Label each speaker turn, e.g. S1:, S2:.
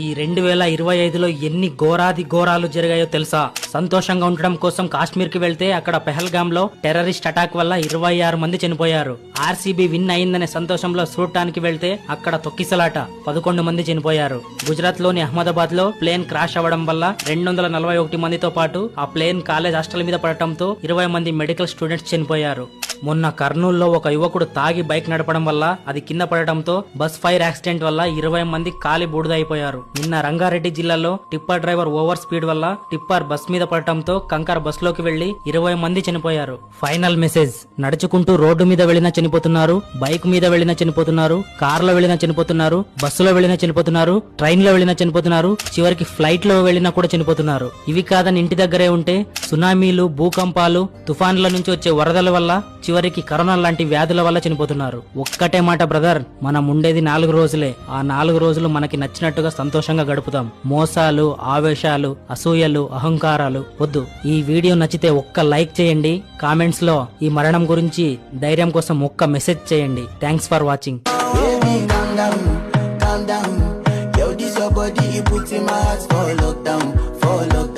S1: ఈ 2025లో ఎన్ని ఘోరాది ఘోరాలు జరిగాయో తెలుసా? సంతోషంగా ఉండడం కోసం కాశ్మీర్ కి వెళ్తే అక్కడ పెహల్గామ్ లో టెర్రరిస్ట్ అటాక్ వల్ల 26 మంది చనిపోయారు. ఆర్సీబీ విన్ అయిందనే సంతోషంలో చూడటానికి వెళ్తే అక్కడ తొక్కిసలాట 11 మంది చనిపోయారు. గుజరాత్ లోని అహ్మదాబాద్ లో ప్లేన్ క్రాష్ అవ్వడం వల్ల 241 మందితో పాటు ఆ ప్లేన్ కాలేజ్ హాస్టల్ మీద పడటంతో 20 మంది మెడికల్ స్టూడెంట్స్ చనిపోయారు. మొన్న కర్నూలులో ఒక యువకుడు తాగి బైక్ నడపడం వల్ల అది కింద పడటంతో బస్ ఫైర్ యాక్సిడెంట్ వల్ల 20 మంది కాలి బూడిదైపోయారు. నిన్న రంగారెడ్డి జిల్లాలో టిప్పర్ డ్రైవర్ ఓవర్ స్పీడ్ వల్ల టిప్పర్ బస్ మీద పడటంతో కంకర్ బస్ లోకి వెళ్లి 20 మంది చనిపోయారు. ఫైనల్ మెసేజ్: నడుచుకుంటూ రోడ్డు మీద వెళ్లినా చనిపోతున్నారు, బైక్ మీద వెళ్లినా చనిపోతున్నారు, కార్ లో వెళ్లినా చనిపోతున్నారు, బస్సులో వెళ్లినా చనిపోతున్నారు, ట్రైన్ లో వెళ్లినా చనిపోతున్నారు, చివరికి ఫ్లైట్ లో వెళ్లినా కూడా చనిపోతున్నారు. ఇవి కాదని ఇంటి దగ్గరే ఉంటే సునామీలు, భూకంపాలు, తుఫాన్ల నుంచి వచ్చే వరదల వల్ల చివరికి కరోనా లాంటి వ్యాధుల వల్ల చనిపోతున్నారు. ఒక్కటే మాట బ్రదర్, మనం ఉండేది 4 రోజులే. ఆ 4 రోజులు మనకి నచ్చినట్టుగా సంతోషంగా గడుపుతాం. మోసాలు, ఆవేశాలు, అసూయలు, అహంకారాలు వద్దు. ఈ వీడియో నచ్చితే ఒక్క లైక్ చేయండి. కామెంట్స్ లో ఈ మరణం గురించి ధైర్యం కోసం ఒక్క మెసేజ్ చేయండి. Thanks for watching.
S2: Yo, this your body, you put in my heart for lockdown, for lockdown.